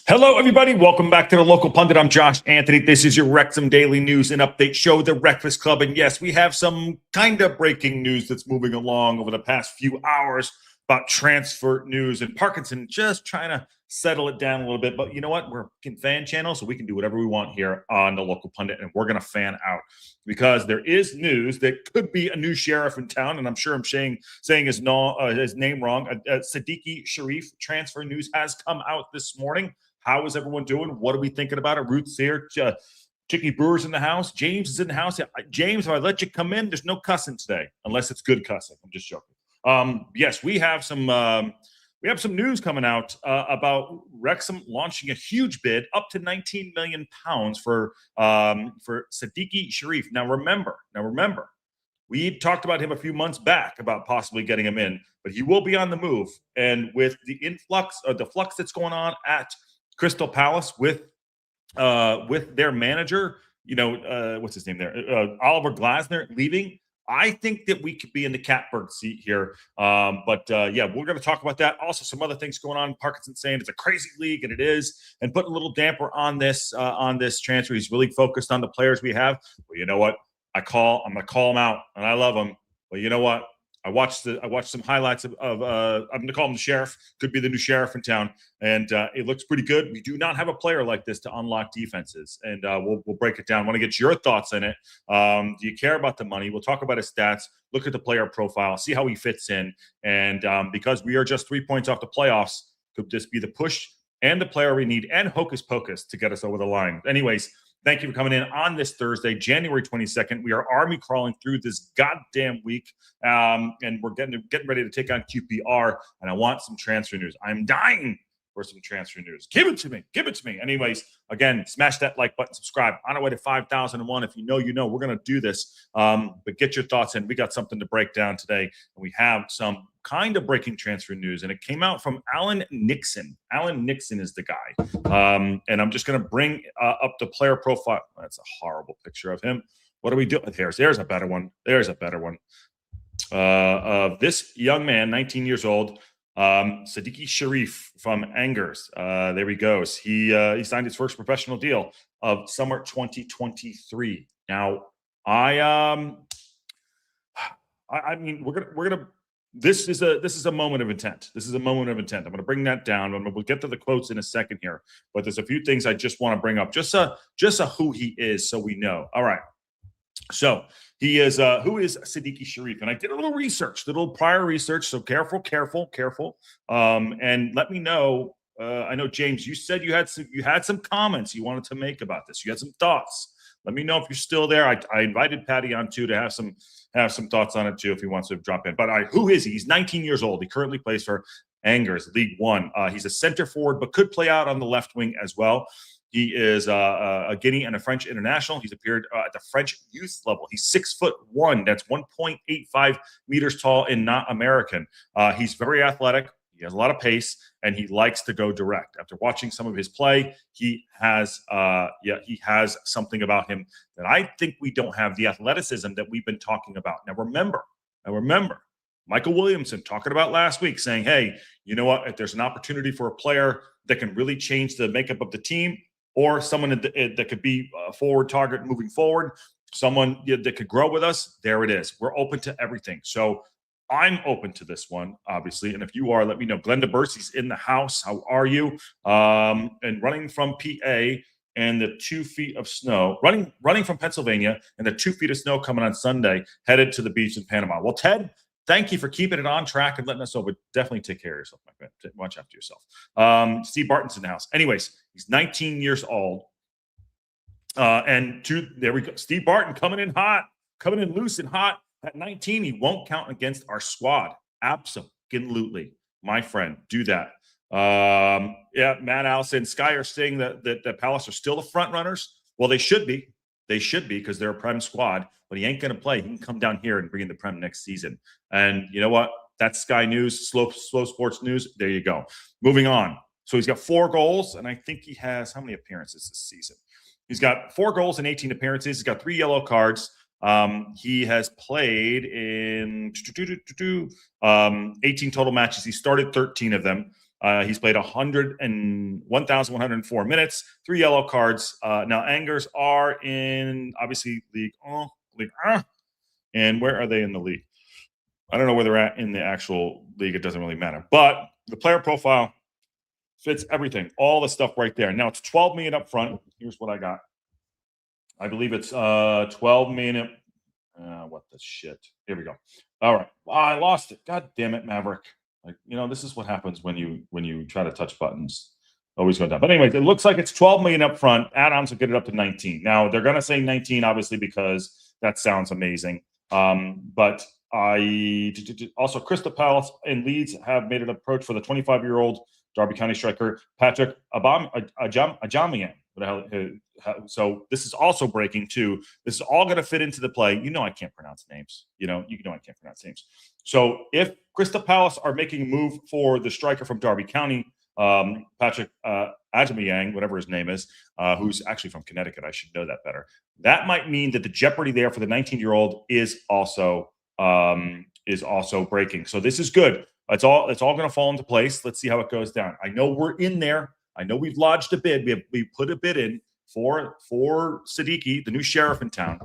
Hello, everybody. Welcome back to the Local Pundit. I'm Josh Anthony. This is your Wrexham Daily News and Update show, The Breakfast Club. And yes, we have some kind of breaking news that's moving along over the past few hours about transfer news and Parkinson just trying to settle it down a little bit. But you know what? We're a fan channel, so we can do whatever we want here on the Local Pundit, and we're going to fan out because there is news that could be a new sheriff in town, and I'm sure I'm saying his name wrong. Sidiki Cherif transfer news has come out this morning. How is everyone doing? What are we thinking about it? Ruth's here. Chicky Brewer's in the house. James is in the house. James, if I let you come in, there's no cussing today, unless it's good cussing. I'm just joking. Yes, we have some news coming out about Wrexham launching a huge bid up to £19 million for Sidiki Cherif. Now remember, we talked about him a few months back about possibly getting him in, but he will be on the move. And with the influx of the flux that's going on at Crystal Palace with their manager, what's his name there? Oliver Glasner leaving. I think that we could be in the catbird seat here. Yeah, we're going to talk about that. Also, some other things going on. Parkinson saying it's a crazy league, and it is, and putting a little damper on this transfer. He's really focused on the players we have. Well, you know what? I'm going to call him out, and I love him. Well, you know what? I watched some highlights of I'm going to call him the sheriff. Could be the new sheriff in town, and it looks pretty good. We do not have a player like this to unlock defenses, and we'll break it down. I want to get your thoughts on it. Do you care about the money? We'll talk about his stats, look at the player profile, see how he fits in, and because we are just 3 points off the playoffs, could this be the push and the player we need and hocus pocus to get us over the line? Anyways. Thank you for coming in on this Thursday, January 22nd. We are army crawling through this goddamn week, and we're getting ready to take on QPR, and I want some transfer news. I'm dying for some transfer news. Give it to me. Give it to me. Anyways, again, smash that like button, subscribe. On our way to 5,001. If you know, we're going to do this, but get your thoughts in. We got something to break down today, and we have some kind of breaking transfer news, and it came out from Alan Nixon. Alan Nixon is the guy, and I'm just going to bring up the player profile. That's a horrible picture of him. What are we doing? There's a better one. There's a better one of this young man, 19 years old, Sidiki Cherif from Angers. There he goes. He signed his first professional deal of summer 2023. Now, I mean, we're gonna. This is a moment of intent. This is a moment of intent. I'm going to bring that down. We'll get to the quotes in a second here, but there's a few things I just want to bring up. Just who he is, so we know. All right. So he is who is Sidiki Cherif? And I did a little research, little prior research. So careful. And let me know. I know, James, you said you had some comments you wanted to make about this. You had some thoughts. Let me know if you're still there. I invited Patty on too to have some thoughts on it too if he wants to drop in. But who is he? He's 19 years old. He currently plays for Angers, Ligue 1. He's a center forward, but could play out on the left wing as well. He is a Guinea and a French international. He's appeared at the French youth level. He's 6'1". That's 1.85 meters tall and not American. He's very athletic. He has a lot of pace, and he likes to go direct. After watching some of his play, he has something about him that I think we don't have, the athleticism that we've been talking about. Now remember, Michael Williamson talking about last week saying, hey, you know what? If there's an opportunity for a player that can really change the makeup of the team, or someone that could be a forward target moving forward, someone that could grow with us, there it is. We're open to everything. So I'm open to this one, obviously. And if you are, let me know. Glenda Bursey's in the house. How are you? And running from PA and the 2 feet of snow, running from Pennsylvania and the 2 feet of snow coming on Sunday, headed to the beach in Panama. Well, Ted, thank you for keeping it on track and letting us know, but definitely take care of yourself, my friend. Watch after yourself. Steve Barton's in the house. Anyways, he's 19 years old. There we go. Steve Barton coming in hot, coming in loose and hot. At 19, he won't count against our squad. Absolutely, my friend. Do that. Yeah, Matt Allison, Sky are saying that Palace are still the front runners. Well, they should be. They should be because they're a Prem squad, but he ain't going to play. He can come down here and bring in the Prem next season. And you know what? That's Sky News, slow sports news. There you go. Moving on. So he's got 4 goals, and I think he has how many appearances this season? He's got 4 goals in 18 appearances. He's got 3 yellow cards. He has played in 18 total matches. He started 13 of them. He's played 1,104 minutes, 3 yellow cards. Now, Angers are in, obviously, Ligue 1. And where are they in the league? I don't know where they're at in the actual league. It doesn't really matter. But the player profile fits everything, all the stuff right there. Now, it's 12 million up front. Here's what I got. I believe it's 12 million. What the shit? Here we go. All right. I lost it. God damn it, Maverick. Like, this is what happens when you try to touch buttons. Always go down. But anyways, it looks like it's 12 million up front. Add-ons will get it up to 19. Now, they're going to say 19, obviously, because that sounds amazing. But also Crystal Palace and Leeds have made an approach for the 25-year-old Derby County striker Patrick Ajamian. So this is also breaking too. This is all going to fit into the play. I can't pronounce names. I can't pronounce names. So if Crystal Palace are making a move for the striker from Derby County, Patrick Ajamian, whatever his name is, who's actually from Connecticut, I should know that better. That might mean that the jeopardy there for the 19-year-old is also breaking. So this is good. It's all going to fall into place. Let's see how it goes down. I know we're in there. I know we've lodged a bid. We put a bid in for Sidiki, the new sheriff in town.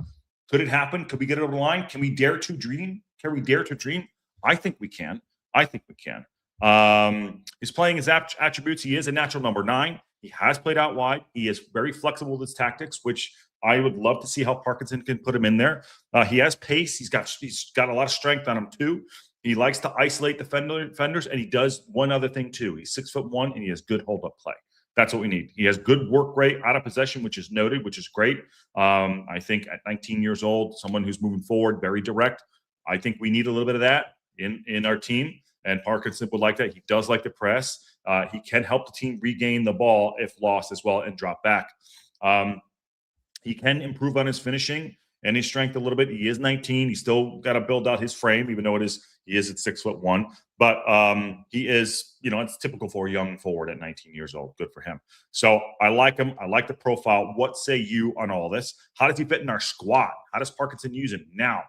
Could it happen? Could we get it over the line? Can we dare to dream? Can we dare to dream? I think we can. He's playing his attributes. He is a natural number 9. He has played out wide. He is very flexible with his tactics, which I would love to see how Parkinson can put him in there. He has pace. He's got a lot of strength on him too. He likes to isolate defenders, and he does one other thing too. He's 6'1", and he has good hold-up play. That's what we need. He has good work rate out of possession, which is noted, which is great. I think at 19 years old, someone who's moving forward, very direct. I think we need a little bit of that in our team, and Parkinson would like that. He does like to press. He can help the team regain the ball if lost as well and drop back. He can improve on his finishing and his strength a little bit. He is 19. He's still got to build out his frame, even though he is at 6'1". But he is, it's typical for a young forward at 19 years old. Good for him. So I like him. I like the profile. What say you on all this? How does he fit in our squad? How does Parkinson use him now?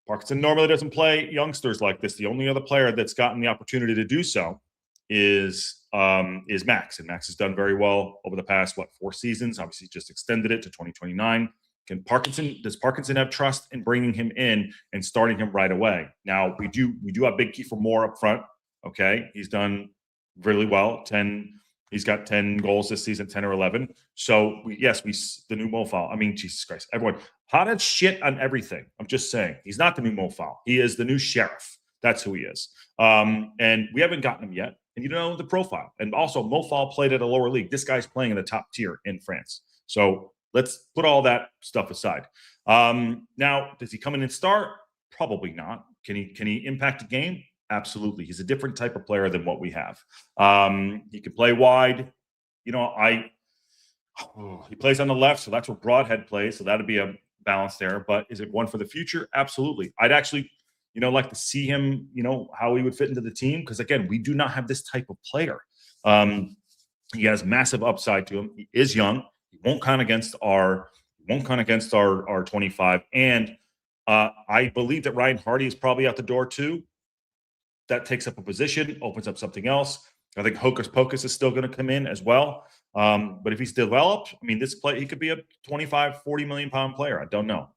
Parkinson normally doesn't play youngsters like this. The only other player that's gotten the opportunity to do so is Max, and Max has done very well over the past 4 seasons. Obviously, just extended it to 2029. Does Parkinson have trust in bringing him in and starting him right away? Now we do have Big Kiefer Moore up front. Okay, he's done really well. He's got 10 goals this season, 10 or 11. So the new Mofal. I mean, Jesus Christ, everyone, how did shit on everything? I'm just saying, he's not the new Mofal. He is the new sheriff. That's who he is. And we haven't gotten him yet. And the profile. And also, Mofal played at a lower league. This guy's playing in the top tier in France. So let's put all that stuff aside. Now, does he come in and start? Probably not. Can he impact a game? Absolutely. He's a different type of player than what we have. He can play wide. He plays on the left, so that's where Broadhead plays. So that'd be a balance there. But is it one for the future? Absolutely. I'd actually like to see him, how he would fit into the team. Because again, we do not have this type of player. He has massive upside to him. He is young. He won't count against our 25. And I believe that Ryan Hardy is probably out the door too. That takes up a position, opens up something else. I think Hocus Pocus is still going to come in as well. But if he's developed, he could be a 25, 40 million pound player. I don't know.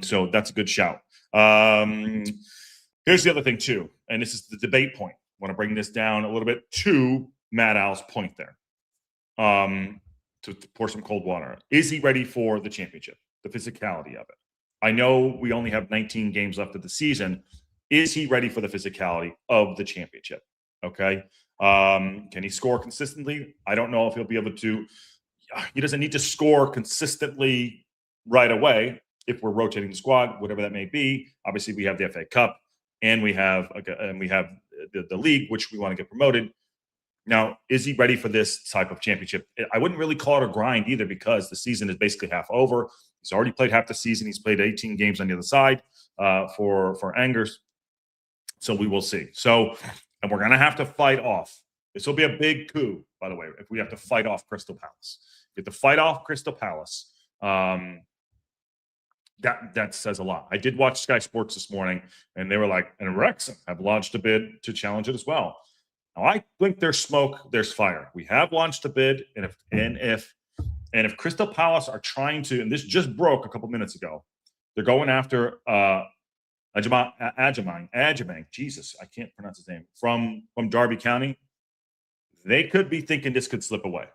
So that's a good shout. Here's the other thing too, and this is the debate point. I want to bring this down a little bit to Matt Al's point there. To pour some cold water. Is he ready for the championship? The physicality of it. I know we only have 19 games left of the season. Is he ready for the physicality of the championship? Okay. Can he score consistently? I don't know if he'll be able to. He doesn't need to score consistently right away if we're rotating the squad, whatever that may be. Obviously, we have the FA Cup and we have the league, which we want to get promoted. Now, is he ready for this type of championship? I wouldn't really call it a grind either, because the season is basically half over. He's already played half the season. He's played 18 games on the other side for Angers. So we will see. And we're going to have to fight off. This will be a big coup, by the way, if we have to fight off Crystal Palace. If we have to fight off Crystal Palace, that says a lot. I did watch Sky Sports this morning, and they were like, and Wrexham have launched a bid to challenge it as well. Now, I think there's smoke, there's fire. We have launched a bid, and if Crystal Palace are trying to, and this just broke a couple minutes ago, they're going after Ajamang. Jesus, I can't pronounce his name. From Derby County. They could be thinking this could slip away.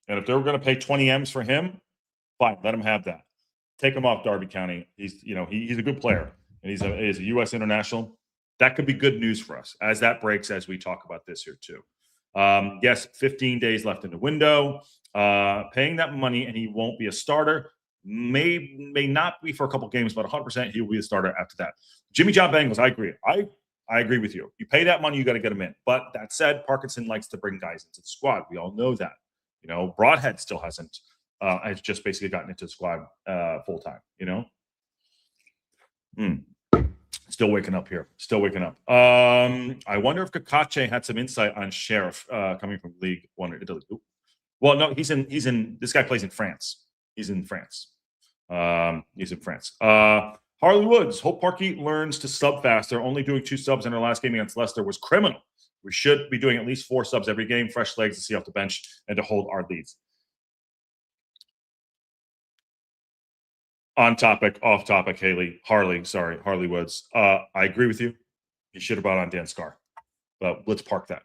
And if they were going to pay 20 M's for him, fine, let him have that. Take him off Derby County. He's a good player, and he's a U.S. international. That could be good news for us as that breaks, as we talk about this here too. Yes, 15 days left in the window. Paying that money, and he won't be a starter. May not be for a couple games, but 100% he will be a starter after that. Jimmy John Bengals, I agree. I agree with you. You pay that money, you got to get him in. But that said, Parkinson likes to bring guys into the squad. We all know that. Broadhead still hasn't. Has just basically gotten into the squad full time. Still waking up here. Still waking up. I wonder if Kakache had some insight on Cherif coming from Ligue 1 or Italy. Well, no, he's in. This guy plays in France. He's in France. Harley Woods. Hope Parky learns to sub faster. Only doing 2 subs in our last game against Leicester was criminal. We should be doing at least 4 subs every game. Fresh legs to see off the bench and to hold our leads. On topic, off topic, Harley Woods. I agree with you. You should have brought on Dan Scar. But let's park that.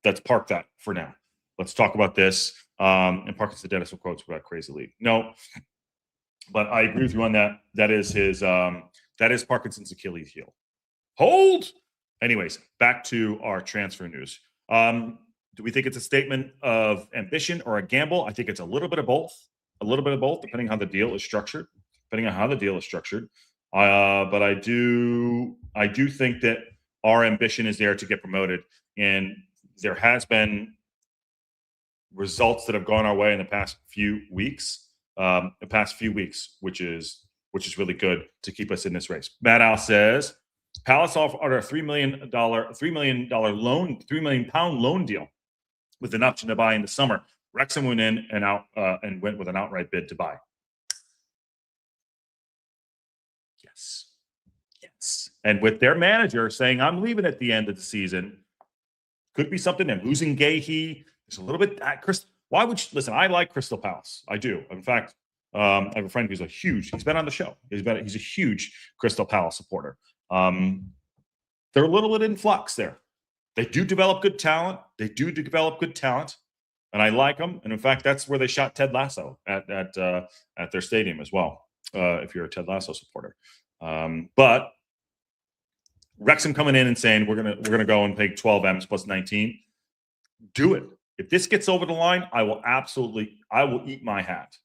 Let's park that for now. Let's talk about this. And Parkinson did some quotes about Crazy League. No, but I agree with you on that. That is Parkinson's Achilles heel. Hold. Anyways, back to our transfer news. Do we think it's a statement of ambition or a gamble? I think it's a little bit of both. Depending on how the deal is structured. But I do think that our ambition is there to get promoted, and there has been results that have gone our way in the past few weeks. Which is really good to keep us in this race. Matt Al says Palace offered a $3 million loan deal with an option to buy in the summer. Wrexham went in and went with an outright bid to buy. Yes. And with their manager saying, I'm leaving at the end of the season, could be something. And losing Gahey, there's a little bit. Why would you listen? I like Crystal Palace. I do. In fact, I have a friend who's he's been on the show. He's a huge Crystal Palace supporter. They're a little bit in flux there. They do develop good talent. And I like them. And in fact, that's where they shot Ted Lasso at their stadium as well. If you're a Ted Lasso supporter. But Wrexham coming in and saying we're gonna go and pay 12 M's plus 19. Do it. If this gets over the line, I will eat my hat.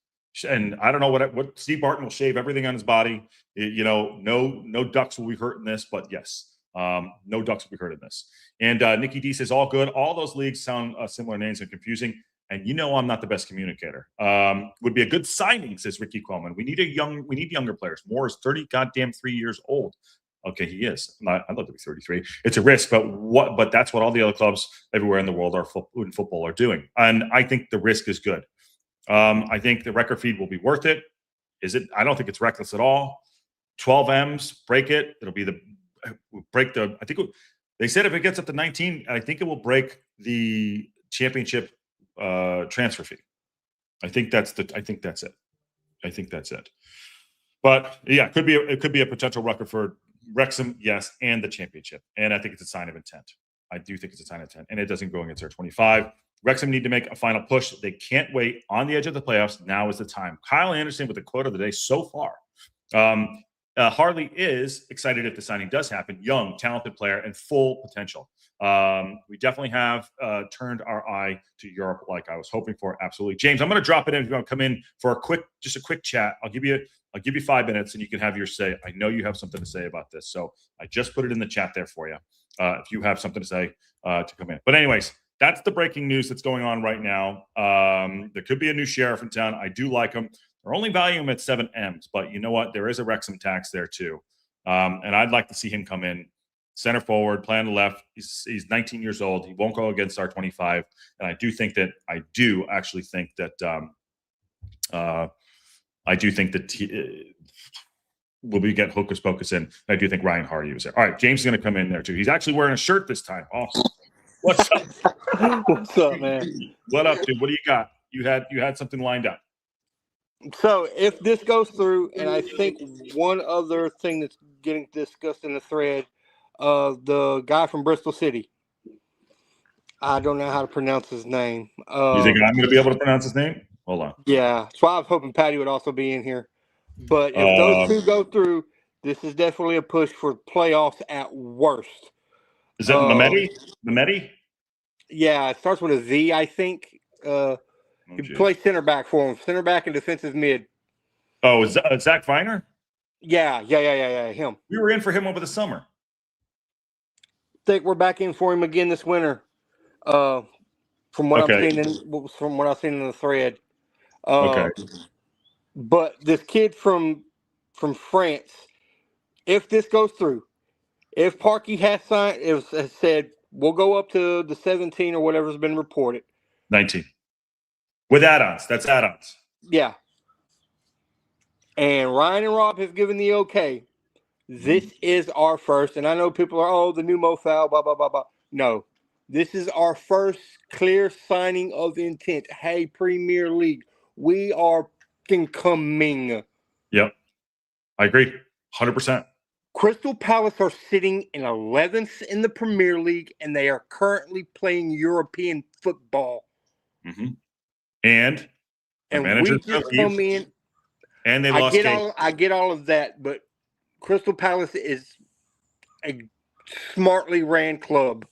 And I don't know what Steve Barton will shave everything on his body. No ducks will be hurt in this, but yes, no ducks will be hurt in this. And Nikki D says all good. All those leagues sound similar names and confusing. And I'm not the best communicator. Would be a good signing, says Ricky Coleman. We need younger players. Moore is 3 years old. Okay, he is. I'd love to be 33. It's a risk, but that's what all the other clubs everywhere in the world in football are doing. And I think the risk is good. I think the record feed will be worth it. Is it? I don't think it's reckless at all. 12 M's, break it. It'll be I think they said if it gets up to 19, I think it will break the championship transfer fee. I think that's it. But yeah, it could be a potential record for Wrexham, yes, and the championship. And I think it's a sign of intent. I do think it's a sign of intent, and it doesn't go against our 25. Wrexham need to make a final push. They can't wait on the edge of the playoffs. Now is the time. Kyle Anderson with the quote of the day so far. Harley is excited if the signing does happen. Young, talented player, and full potential. We definitely have turned our eye to Europe like I was hoping for. Absolutely. James, I'm going to drop it in if you want to come in for a quick chat. I'll give you 5 minutes and you can have your say. I know you have something to say about this. So I just put it in the chat there for you. If you have something to say to come in. But anyways, that's the breaking news that's going on right now. There could be a new sheriff in town. I do like him. They're only valuing him at 7 M's, but you know what? There is a Wrexham tax there too. And I'd like to see him come in. Center forward, play on the left. He's 19 years old. He won't go against our 25. And I do actually think that will we get Hocus Pocus in. I do think Ryan Hardy was there. All right, James is going to come in there too. He's actually wearing a shirt this time. Awesome. What's up? What's up, man? What up, dude? What do you got? You had something lined up. So if this goes through, and I think one other thing that's getting discussed in the thread, the guy from Bristol City. I don't know how to pronounce his name. You think I'm going to be able to pronounce his name? Hold on. Yeah, so I was hoping Patty would also be in here. But if those two go through, this is definitely a push for playoffs at worst. Is that Mehmeti? Mehmeti? Yeah, it starts with a Z, I think. He plays center back for him, center back and defensive mid. Oh, is Zach Viner? Yeah, him. We were in for him over the summer. Think we're back in for him again this winter. From what I'm seeing from what I've seen in the thread. Okay. But this kid from France, if this goes through, if Parky has said we'll go up to the 17 or whatever's been reported. 19. With add-ons. That's add-ons. Yeah. And Ryan and Rob have given the okay. This is our first, and I know people are, the new MoFoul, blah, blah, blah, blah. No. This is our first clear signing of intent. Hey, Premier League, we are coming. Yep. I agree. 100%. Crystal Palace are sitting in 11th in the Premier League, and they are currently playing European football. Mm-hmm. And we just come in. And they lost. I get all of that, but Crystal Palace is a smartly ran club.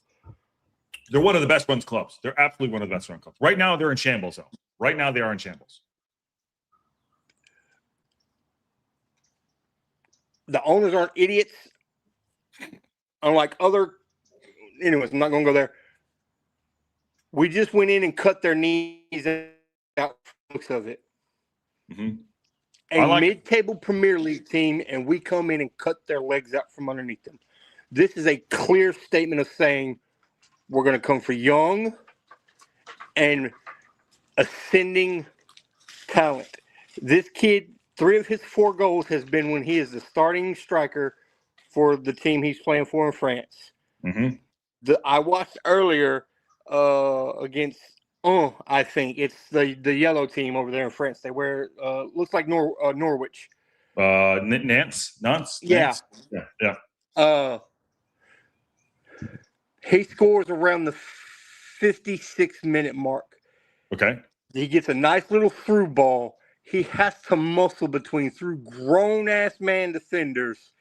They're one of the best run clubs. They're absolutely one of the best run clubs. Right now, they're in shambles, though. Right now, they are in shambles. The owners aren't idiots. Unlike other... Anyways, I'm not going to go there. We just went in and cut their knees out looks of it. Mm-hmm. A mid-table Premier League team, and we come in and cut their legs out from underneath them. This is a clear statement of saying we're going to come for young and ascending talent. This kid, 3 of his 4 goals has been when he is the starting striker for the team he's playing for in France. Mm-hmm. I watched earlier against, I think it's the yellow team over there in France. They wear looks like Norwich. Nance. Yeah. Yeah. He scores around the 56-minute mark. Okay. He gets a nice little through ball. He has to muscle between 3 grown-ass man defenders,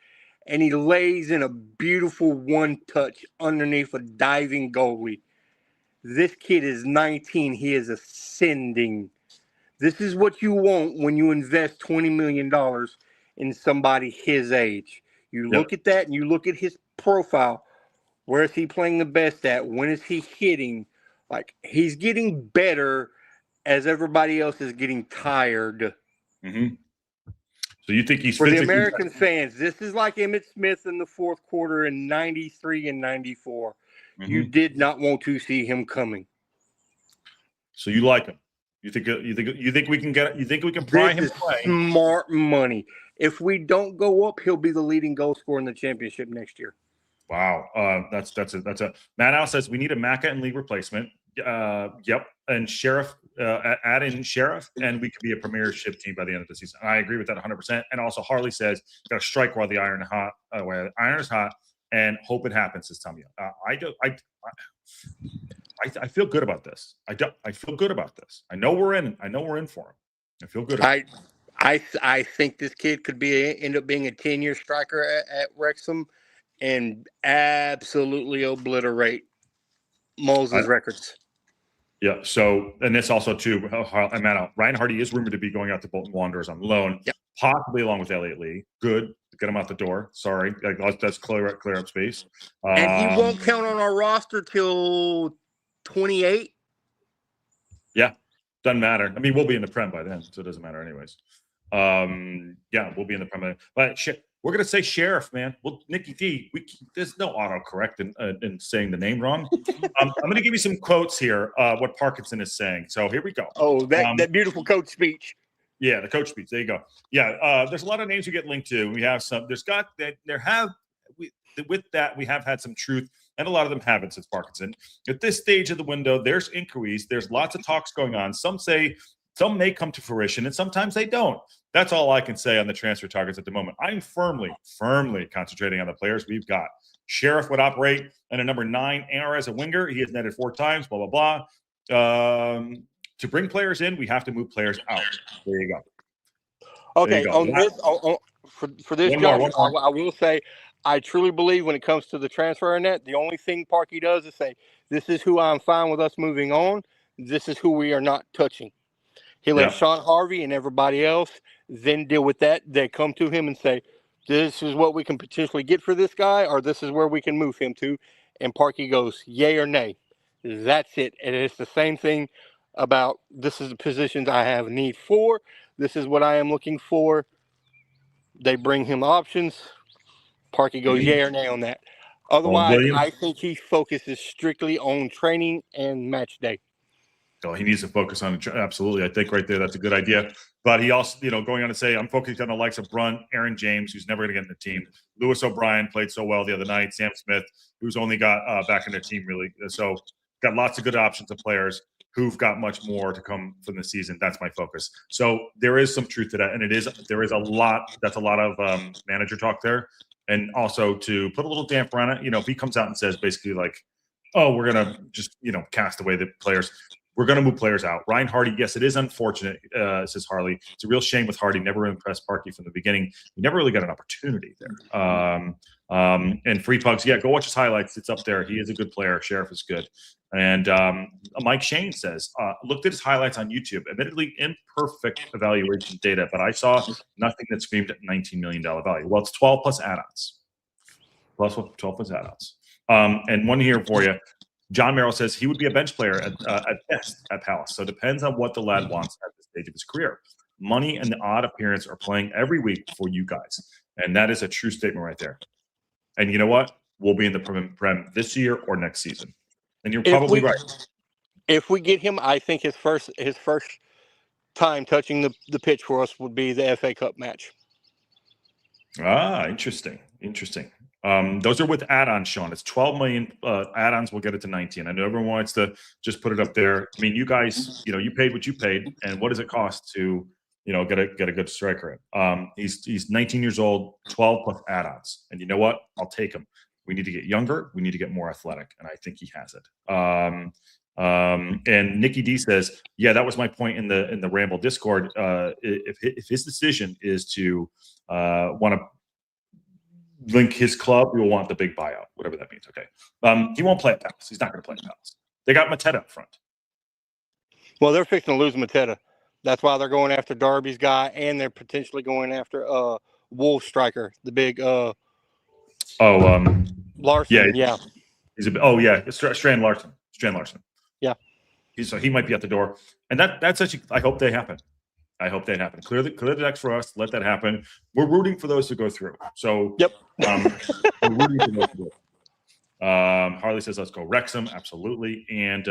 and he lays in a beautiful one-touch underneath a diving goalie. This kid is 19. He is ascending. This is what you want when you invest $20 million in somebody his age. You look at that and you look at his profile. Where is he playing the best at? When is he hitting? Like, he's getting better as everybody else is getting tired. Mm-hmm. So you think he's for the American fans? This is like Emmitt Smith in the fourth quarter in '93 and '94. Mm-hmm. You did not want to see him coming. So you like him? You think we can get? You think we can pry him? Smart money. If we don't go up, he'll be the leading goal scorer in the championship next year. Wow, that's a Matt Al says we need a Macca and League replacement. Yep, and Cherif, add in Cherif, and we could be a premiership team by the end of the season. I agree with that 100%. And also Harley says got to strike while the iron is hot, and hope it happens this time. I feel good about this. I feel good about this. I know we're in for him. I feel good about it. I think this kid could end up being a 10-year striker at Wrexham and absolutely obliterate Moses' records. Yeah. So, and this also too, Ryan Hardy is rumored to be going out to Bolton Wanderers on loan, possibly along with Elliot Lee. Good. Get him out the door. Sorry. Let's clear up space. And he won't count on our roster till 28. Yeah. Doesn't matter. I mean, we'll be in the Prem by then, so it doesn't matter anyways. Yeah, we'll be in the Prem. But we're going to say Sheriff, man. Well, Nikki D, there's no autocorrect in saying the name wrong. I'm going to give you some quotes here, what Parkinson is saying. So here we go. Oh, that beautiful coach speech. Yeah, the coach speech. There you go. Yeah, there's a lot of names we get linked to. We have some. We with that, we have had some truth, and a lot of them haven't since Parkinson. At this stage of the window, there's inquiries. There's lots of talks going on. Some say some may come to fruition, and sometimes they don't. That's all I can say on the transfer targets at the moment. I'm firmly concentrating on the players we've got. Cherif would operate in a number 9 AR as a winger. He has netted 4 times, blah, blah, blah. To bring players in, we have to move players out. There you go. Okay, on this, for this, Josh, I will say, I truly believe when it comes to the transfer net, the only thing Parky does is say, this is who I'm fine with us moving on. This is who we are not touching. He lets Sean Harvey and everybody else then deal with that. They come to him and say, this is what we can potentially get for this guy, or this is where we can move him to. And Parky goes, yay or nay. That's it. And it's the same thing about, this is the positions I have need for. This is what I am looking for. They bring him options. Parky goes yay or nay on that. Otherwise, I think he focuses strictly on training and match day. So he needs to focus on it. Absolutely. I think right there, that's a good idea. But he also, going on to say, I'm focused on the likes of Brunt, Aaron James, who's never going to get in the team. Lewis O'Brien played so well the other night. Sam Smith, who's only got back in their team, really. So got lots of good options of players who've got much more to come from the season. That's my focus. So there is some truth to that. And there is a lot, that's a lot of manager talk there. And also to put a little damper on it, if he comes out and says basically like, oh, we're going to just, cast away the players. We're going to move players out. Ryan Hardy, yes, it is unfortunate, says Harley. It's a real shame with Hardy. Never impressed Parky from the beginning. He never really got an opportunity there. And Free Pugs, go watch his highlights. It's up there. He is a good player. Cherif is good. And Mike Shane says, looked at his highlights on YouTube. Admittedly, imperfect evaluation data, but I saw nothing that screamed at $19 million value. Well, it's 12 plus add-ons. 12 plus add-ons. And one here for you. John Merrill says he would be a bench player at best at Palace. So it depends on what the lad wants at this stage of his career. Money and the odd appearance are playing every week for you guys. And that is a true statement right there. And you know what? We'll be in the Prem this year or next season. And you're probably right. If we get him, I think his first time touching the pitch for us would be the FA Cup match. Interesting. Those are with add-ons, Sean. It's 12 million add-ons. We'll get it to 19. I know everyone wants to just put it up there. I mean, you guys, you paid what you paid, and what does it cost to, get a good striker in? He's 19 years old, 12 plus add-ons, and you know what? I'll take him. We need to get younger. We need to get more athletic, and I think he has it. And Nikki D says, yeah, that was my point in the Ramble Discord. If his decision is to want to link his club, we will want the big buyout, whatever that means. Okay. He won't play at Palace. He's not going to play at Palace. They got Mateta up front. Well, they're fixing to lose Mateta. That's why they're going after Darby's guy, and they're potentially going after Wolves striker, the big Larson. Yeah. He's it's Strand Larson. Yeah. He might be at the door. And that's actually, I hope they happen. Clear the decks for us. Let that happen. We're rooting for those to go through. So yep. We're rooting for those to go through. Harley says, let's go Wrexham. Absolutely. And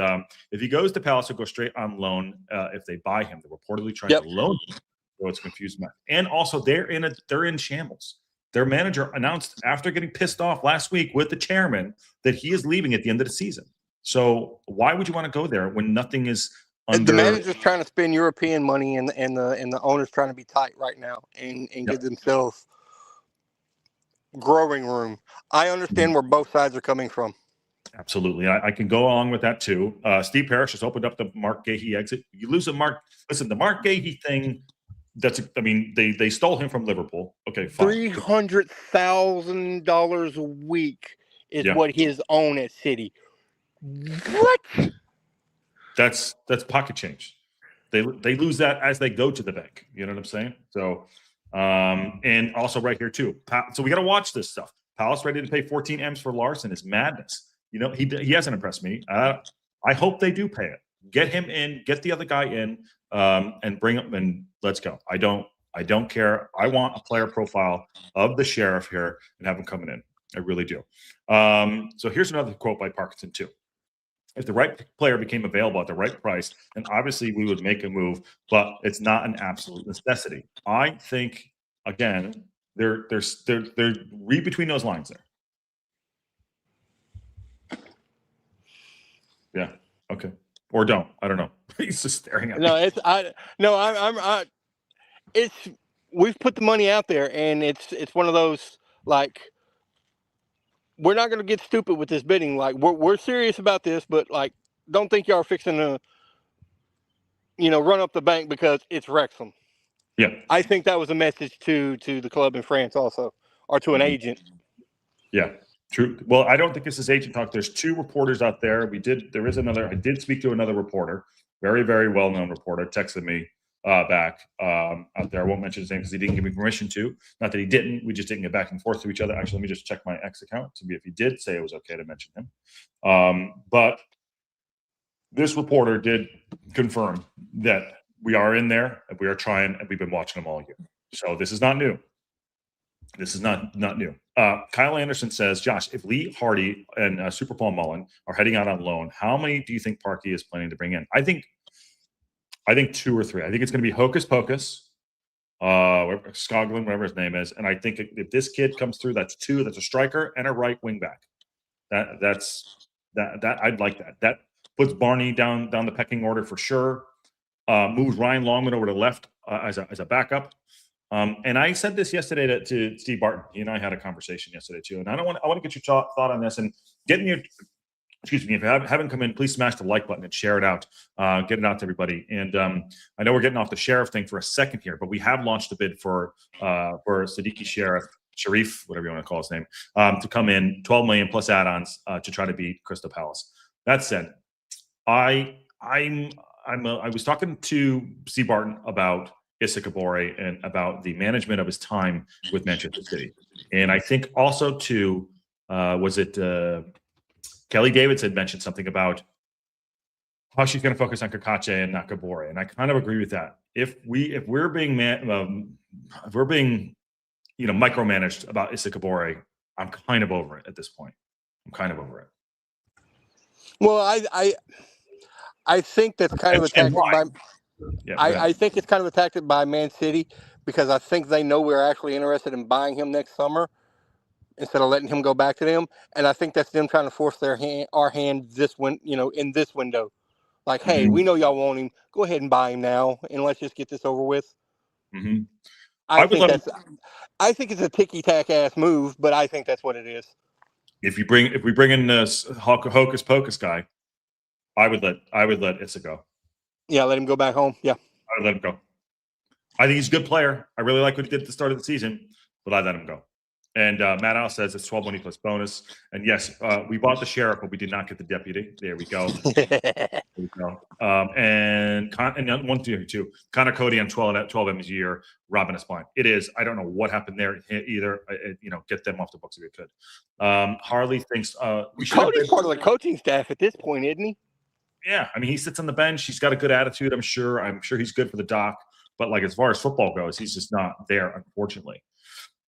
if he goes to Palace, he'll go straight on loan if they buy him. They're reportedly trying to loan him. So it's confused. And also they're in shambles. Their manager announced after getting pissed off last week with the chairman that he is leaving at the end of the season. So why would you want to go there when nothing is under? The manager's trying to spend European money, and the owner's trying to be tight right now and give themselves growing room. I understand where both sides are coming from. Absolutely. I can go along with that too. Steve Parrish has opened up the Mark Gahey exit. You lose a Mark. Listen, the Mark Gahey thing, they stole him from Liverpool. Okay, fine. $300,000 a week is what his own at City. What? That's pocket change. They lose that as they go to the bank. You know what I'm saying? So, and also right here too. So we got to watch this stuff. Palace ready to pay 14 M's for Larson is madness. He hasn't impressed me. I hope they do pay it. Get him in. Get the other guy in. And bring him and let's go. I don't care. I want a player profile of the Cherif here and have him coming in. I really do. So here's another quote by Parkinson too. If the right player became available at the right price, then obviously we would make a move, but it's not an absolute necessity. I think again, they're read between those lines there. Yeah. Okay. Or don't. I don't know. He's just staring at me. No, it's we've put the money out there, and it's one of those, like, we're not going to get stupid with this bidding. Like, we're serious about this, but, like, don't think y'all are fixing to, run up the bank because it's Wrexham. Yeah. I think that was a message to the club in France also, or to an agent. Yeah. True. Well, I don't think this is agent talk. There's two reporters out there. There is another. I did speak to another reporter, very, very well-known reporter, texted me back out there. I won't mention his name because he didn't give me permission to. Not that he didn't. We just didn't get back and forth to each other. Actually, let me just check my X account to see if he did say it was okay to mention him. But this reporter did confirm that we are in there, and we are trying, and we've been watching them all year. So this is not new. This is not new. Kyle Anderson says, Josh, if Lee Hardy and Super Paul Mullen are heading out on loan, how many do you think Parkey is planning to bring in? I think 2 or 3. I think it's going to be Hocus Pocus, Skoglund, whatever his name is. And I think if this kid comes through, that's 2. That's a striker and a right wing back. That I'd like that. That puts Barney down the pecking order for sure. Moves Ryan Longman over to left as a backup. And I said this yesterday to Steve Barton. He and I had a conversation yesterday too. And I want to get your thought on this, and excuse me, if you haven't come in, please smash the like button and share it out. Get it out to everybody. And I know we're getting off the Sheriff thing for a second here, but we have launched a bid for Sidiki Cherif, whatever you want to call his name, to come in, 12 million plus add-ons to try to beat Crystal Palace. That said, I was talking to Steve Barton about Issa Kabore and about the management of his time with Manchester City. And I think also too, Kelly Davis had mentioned something about how she's going to focus on Kakache and not Kabore. And I kind of agree with that. If we're being micromanaged about Issa Kabore, I'm kind of over it at this point. I'm kind of over it. Well, I think that's kind of a tactic by. Yeah, I think it's kind of a tactic by Man City, because I think they know we're actually interested in buying him next summer instead of letting him go back to them. And I think that's them trying to force our hand in this window. Like, hey, we know y'all want him. Go ahead and buy him now, and let's just get this over with. Mm-hmm. I think it's a ticky-tack ass move, but I think that's what it is. If we bring in this Hocus Pocus guy, I would let Issa go. Yeah, let him go back home. Yeah. I would let him go. I think he's a good player. I really like what he did at the start of the season, but I let him go. And Matt Al says it's 12 money plus bonus. And yes, we bought the Sheriff, but we did not get the deputy. There we go. There we go. And 1, 2, 2. Connor Cody on 12 M's a year, Robin Espine. It is. I don't know what happened there either. Get them off the books if you could. Harley thinks Cody's part of the coaching staff at this point, isn't he? Yeah, I mean, he sits on the bench. He's got a good attitude, I'm sure. I'm sure he's good for the doc. But, like, as far as football goes, he's just not there, unfortunately.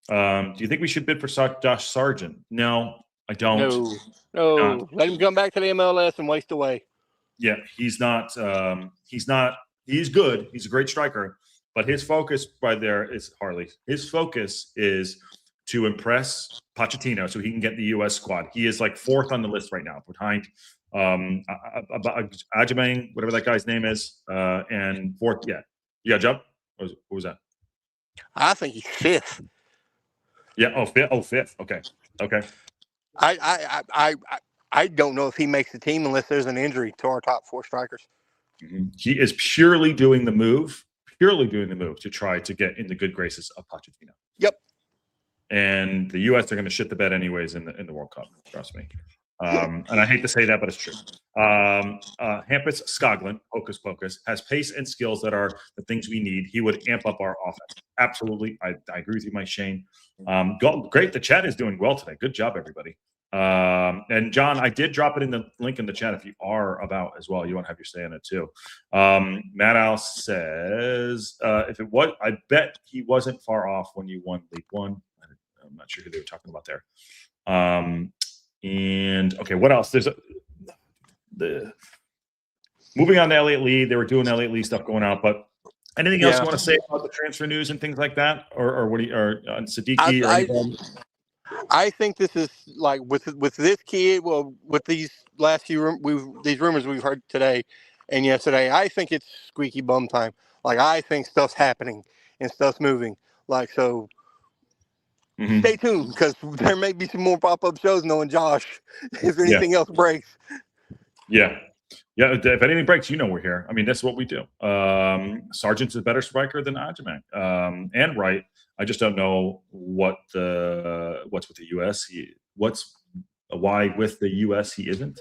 Do you think we should bid for Josh Sargent? No, I don't. No. Let him come back to the MLS and waste away. Yeah, he's not. He's good. He's a great striker. But his focus right there is Harley. His focus is to impress Pochettino so he can get the U.S. squad. He is, like, 4th on the list right now behind Ajimang, whatever that guy's name is, and 4th. Yeah, you got jump. What was that? I think he's 5th. Yeah. Oh, 5th. Oh, 5th. Okay. I don't know if he makes the team unless there's an injury to our top 4 strikers. Mm-hmm. He is purely doing the move to try to get in the good graces of Pochettino. Yep. And the U.S. are going to shit the bed anyways in the World Cup. Trust me. And I hate to say that, but it's true. Hampus Skoglund, Hocus Pocus, has pace and skills that are the things we need. He would amp up our offense. Absolutely. I agree with you, Mike Shane. Great. The chat is doing well today. Good job, everybody. And John, I did drop it in the link in the chat if you are about as well. You want to have your say on it too. Matt Al says, if it was, I bet he wasn't far off when you won League One. I'm not sure who they were talking about there. And okay, what else? There's moving on to Elliott Lee. They were doing Elliott Lee stuff going out, but anything else you want to say about the transfer news and things like that, or what do you, or on Sidiki or anything? I think this is like with this kid. Well, with these last few these rumors we've heard today and yesterday, I think it's squeaky bum time. Like I think stuff's happening and stuff's moving. Like so, stay tuned because there may be some more pop-up shows knowing Josh if anything else breaks. Yeah. If anything breaks, we're here. I mean, that's what we do. Sargent's a better striker than Ajamak, and Wright. I just don't know what's with the U.S. Why with the U.S. he isn't.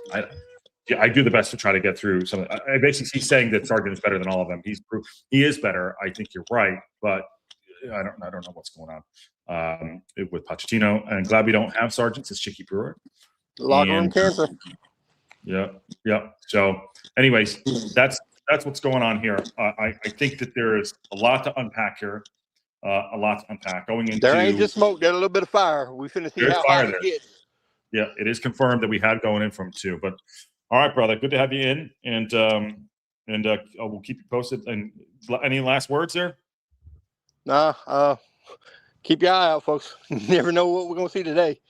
I do the best to try to get through some. I basically he's saying that Sargent is better than all of them. He is better. I think you're right, but I don't know what's going on with Pochettino. And glad we don't have Sargent. It's Chicky Brewer. Locker room cancer. Yeah. So, anyways, that's what's going on here. I think that there is a lot to unpack here. Going into there ain't just smoke. There's a little bit of fire. We finna see how hot it gets. Yeah, it is confirmed that we had going in from 2. But all right, brother, good to have you in, and we'll keep you posted. And any last words there? Nah. Keep your eye out, folks. You never know what we're gonna see today.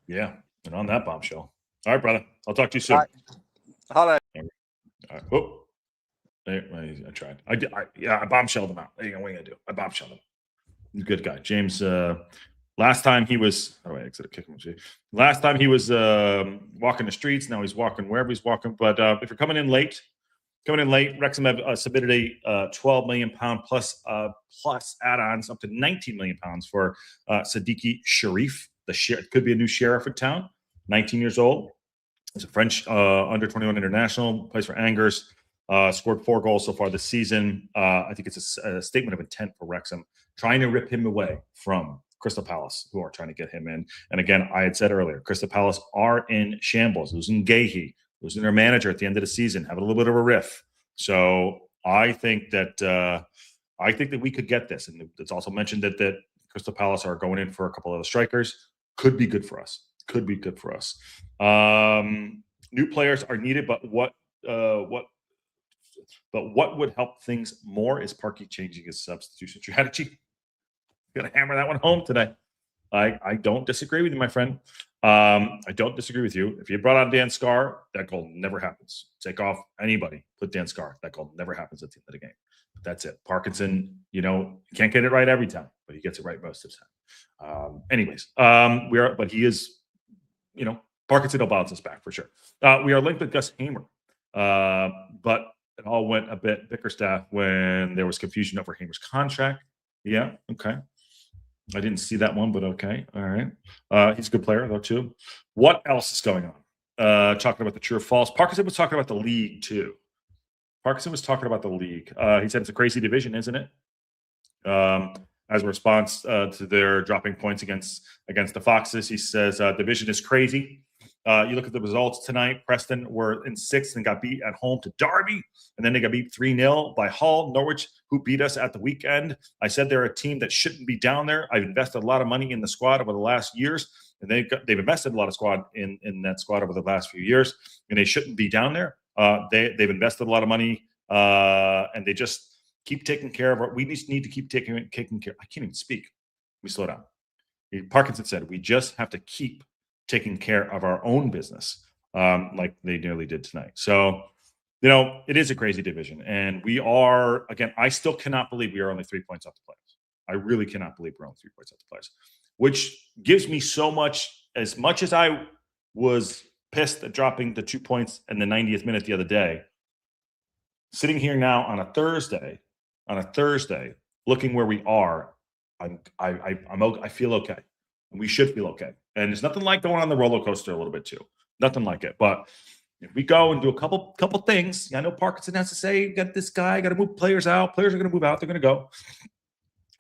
Yeah, and on that bombshell. All right, brother. I'll talk to you soon. All right. Holla. All right. Oh, I tried. I bombshelled him out. What are you gonna do? I bombshelled him. He's a good guy, James. Last time he was. Oh, I exit kick him. Last time he was walking the streets. Now he's walking wherever he's walking. But if you're coming in late, Wrexham have submitted a £12 million plus add-ons up to £19 million for Sidiki Cherif. Could be a new sheriff in town. 19 years old. He's a French under 21 international. Plays for Angers. Scored 4 goals so far this season. I think it's a statement of intent for Wrexham, trying to rip him away from Crystal Palace, who are trying to get him in. And again, I had said earlier, Crystal Palace are in shambles, losing Gahey, losing their manager at the end of the season, having a little bit of a riff. So I think that we could get this. And it's also mentioned that Crystal Palace are going in for a couple of the strikers. Could be good for us. New players are needed, but what would help things more is Parky changing his substitution strategy. Gonna hammer that one home today. I don't disagree with you, my friend. I don't disagree with you. If you brought on Dan Scar, that goal never happens. Take off anybody, put Dan Scar. That goal never happens at the end of the game. But that's it. Parkinson, you can't get it right every time, but he gets it right most of the time. But he is, Parkinson will bounce us back for sure. We are linked with Gus Hamer, but it all went a bit Bickerstaff when there was confusion over Hamer's contract. Yeah, okay. I didn't see that one, but okay. All right. He's a good player, though, too. What else is going on? Talking about the true or false. Parkinson was talking about the league, too. He said it's a crazy division, isn't it? As a response to their dropping points against the Foxes, he says, division is crazy. You look at the results tonight. Preston were in 6th and got beat at home to Derby. And then they got beat 3-0 by Hull. Norwich, who beat us at the weekend. I said they're a team that shouldn't be down there. I've invested a lot of money in the squad over the last years. And they've invested a lot of squad in that squad over the last few years. And they shouldn't be down there. They've invested a lot of money. And they just keep taking care of we just need to keep taking care. I can't even speak. Let me slow down. Parkinson said, we just have to keep taking care of our own business, like they nearly did tonight. So, it is a crazy division. And we are, again, I still cannot believe we are only 3 points off the playoffs. I really cannot believe we're only 3 points off the playoffs, which gives me so much as I was pissed at dropping the 2 points in the 90th minute the other day. Sitting here now on a Thursday, looking where we are, I feel okay. And we should feel okay. And there's nothing like going on the roller coaster a little bit too. Nothing like it. But if we go and do a couple things, I know Parkinson has to say, got this guy, got to move players out. Players are going to move out. They're going to go.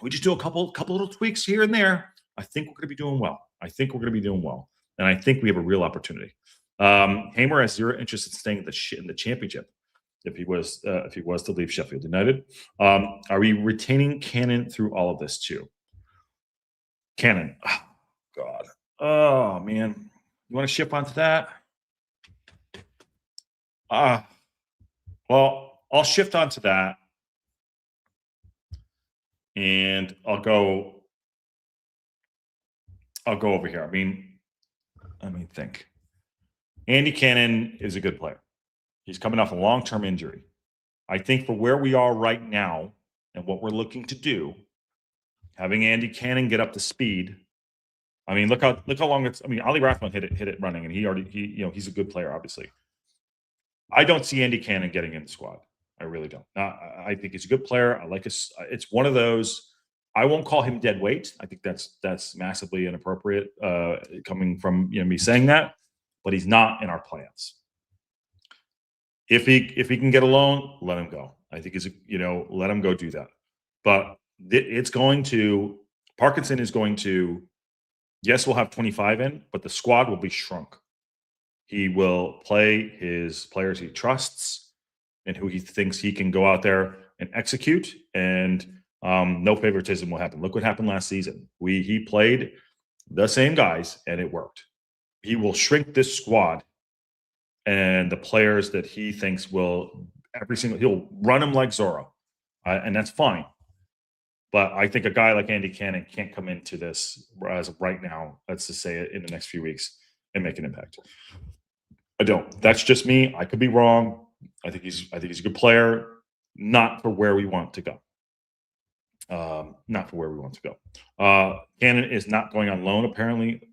We just do a couple little tweaks here and there. I think we're going to be doing well. And I think we have a real opportunity. Hamer has zero interest in staying in the championship. If he was to leave Sheffield United, are we retaining Cannon through all of this too? Cannon, oh, God, oh man, you want to ship onto that? Well, I'll shift onto that, and I'll go. I'll go over here. I mean, think. Andy Cannon is a good player. He's coming off a long-term injury. I think for where we are right now and what we're looking to do, having Andy Cannon get up to speed. I mean, look how long it's. I mean, Ali Rathman hit it running, and he's a good player, obviously. I don't see Andy Cannon getting in the squad. I really don't. I think he's a good player. I like his. It's one of those. I won't call him dead weight. I think that's massively inappropriate coming from me saying that. But he's not in our plans. If he can get a loan, let him go. I think let him go do that. But it's going to Parkinson is going to. Yes, we'll have 25 in, but the squad will be shrunk. He will play his players he trusts and who he thinks he can go out there and execute, and no favoritism will happen. Look what happened last season. He played the same guys, and it worked. He will shrink this squad, and the players that he thinks he'll run them like Zorro, and that's fine. But I think a guy like Andy Cannon can't come into this as of right now, let's just say it, in the next few weeks and make an impact. I don't. That's just me. I could be wrong. I think he's a good player, not for where we want to go. Not for where we want to go. Cannon is not going on loan, apparently.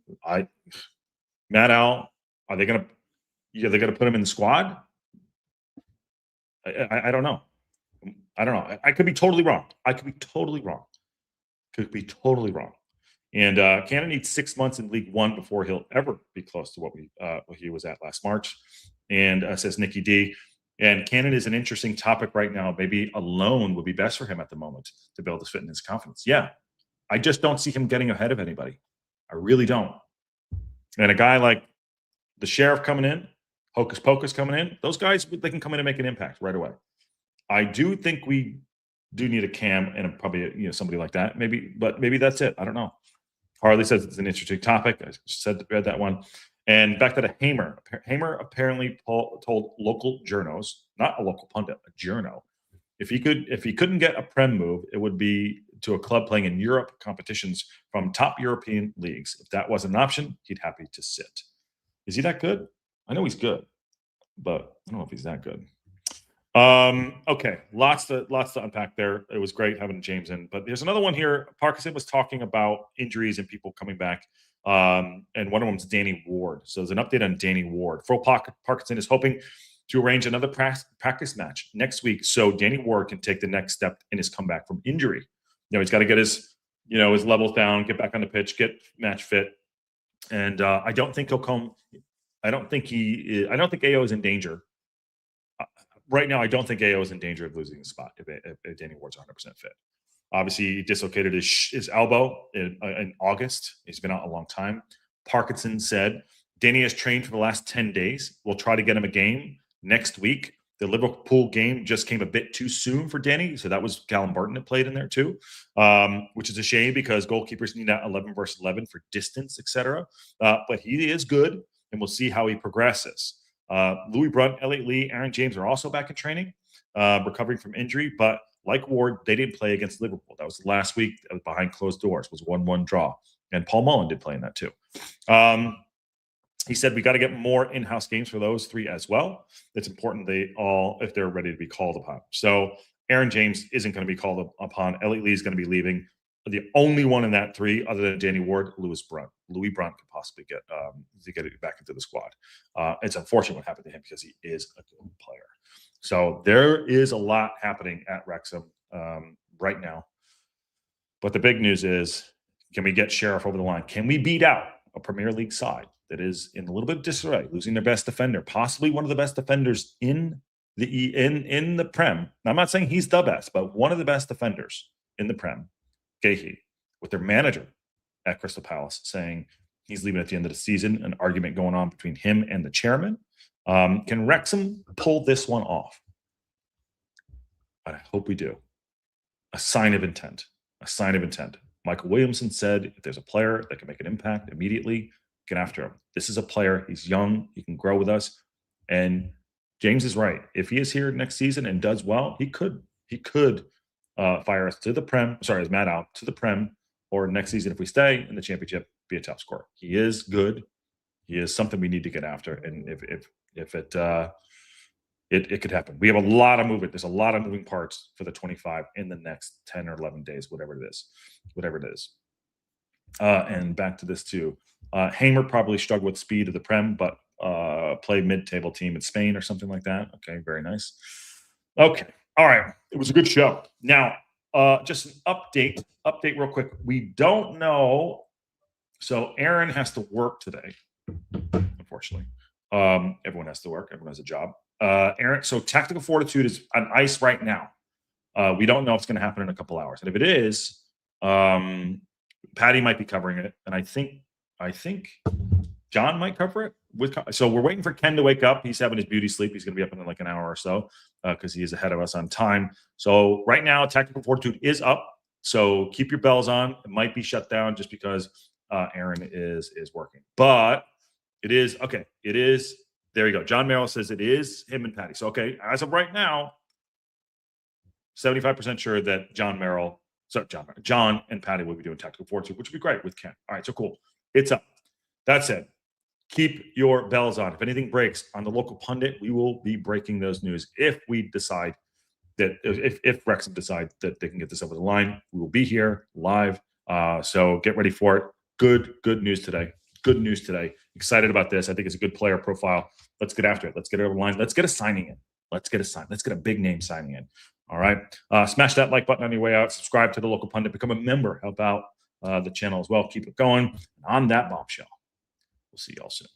Matt Al, are they gonna put him in the squad? I don't know. I don't know. I could be totally wrong. Could be totally wrong. And Cannon needs 6 months in League One before he'll ever be close to what he was at last March. And says Nikki D. And Cannon is an interesting topic right now. Maybe a loan would be best for him at the moment to build his fitness confidence. Yeah, I just don't see him getting ahead of anybody. I really don't. And a guy like the Sheriff coming in, Hocus Pocus coming in, those guys, they can come in and make an impact right away. I do think we do need a Cam and probably somebody like that. Maybe that's it. I don't know. Harley says it's an interesting topic. I read that one. And back to the Hamer. Hamer apparently told local journos, not a local pundit, a journo, if he couldn't get a Prem move, it would be to a club playing in Europe competitions from top European leagues. If that wasn't an option, he'd happy to sit. Is he that good? I know he's good, but I don't know if he's that good. Okay, lots to unpack there. It was great having James in, but there's another one here. Parkinson was talking about injuries and people coming back, and one of them is Danny Ward. So there's an update on Danny Ward. Phil Parkinson is hoping to arrange another practice match next week so Danny Ward can take the next step in his comeback from injury. He's got to get his levels down, get back on the pitch, get match fit, and I don't think he'll come. I don't think AO is in danger. Right now, I don't think AO is in danger of losing the spot if Danny Ward's 100% fit. Obviously, he dislocated his elbow in August. He's been out a long time. Parkinson said, Danny has trained for the last 10 days. We'll try to get him a game next week. The Liverpool game just came a bit too soon for Danny, so that was Callum Barton that played in there too, which is a shame because goalkeepers need that 11 versus 11 for distance, etc. But he is good, and we'll see how he progresses. Louis Brunt, Elliot Lee, Aaron James are also back in training, recovering from injury. But like Ward, they didn't play against Liverpool. That was last week. That was behind closed doors. It was 1-1 draw. And Paul Mullen did play in that too. He said we got to get more in-house games for those three as well. It's important if they're ready to be called upon. So Aaron James isn't going to be called upon. Elliot Lee is going to be leaving. The only one in that three, other than Danny Ward, Louis Brunt. Louis Brunt could possibly get it back into the squad. It's unfortunate what happened to him because he is a good player. So there is a lot happening at Wrexham right now. But the big news is, can we get Sheriff over the line? Can we beat out a Premier League side that is in a little bit of disarray, losing their best defender, possibly one of the best defenders in the Prem? Now, I'm not saying he's the best, but one of the best defenders in the Prem, Gahey, with their manager at Crystal Palace saying he's leaving at the end of the season, an argument going on between him and the chairman. Can Wrexham pull this one off? I hope we do. A sign of intent. Michael Williamson said, if there's a player that can make an impact immediately, get after him. This is a player. He's young. He can grow with us. And James is right. If he is here next season and does well, he could fire us to the Prem. Sorry, as Matt out to the Prem, or next season if we stay in the Championship, be a top scorer. He is good. He is something we need to get after. And if it could happen. We have a lot of movement. There's a lot of moving parts for the 25 in the next 10 or 11 days, whatever it is. And back to this too. Hamer probably struggled with speed of the Prem, but play mid-table team in Spain or something like that. Okay, very nice. Okay, all right. It was a good show. Now, just an update real quick. We don't know. So Aaron has to work today, unfortunately. Everyone has to work. Everyone has a job. Aaron, so tactical fortitude is on ice right now. We don't know if it's going to happen in a couple hours. And if it is, Patty might be covering it. And I think John might cover it. So we're waiting for Ken to wake up. He's having his beauty sleep. He's going to be up in like an hour or so because he is ahead of us on time. So right now, tactical fortitude is up. So keep your bells on. It might be shut down just because Aaron is working. But it is, okay, it is. There you go. John Merrill says it is him and Patty. So, okay, as of right now, 75% sure that John and Patty will be doing tactical fortitude, which would be great with Ken. All right, so cool. It's up. That said, keep your bells on. If anything breaks on the local pundit, we will be breaking those news. If we decide that, if Wrexham decide that they can get this over the line, we will be here live. So get ready for it. Good news today. Good news today. Excited about this. I think it's a good player profile. Let's get after it. Let's get it over the line. Let's get a signing in. Let's get a big name signing in. All right. Smash that like button on your way out. Subscribe to the local pundit. Become a member. Help out the channel as well. Keep it going. And on that bombshell, we'll see y'all soon.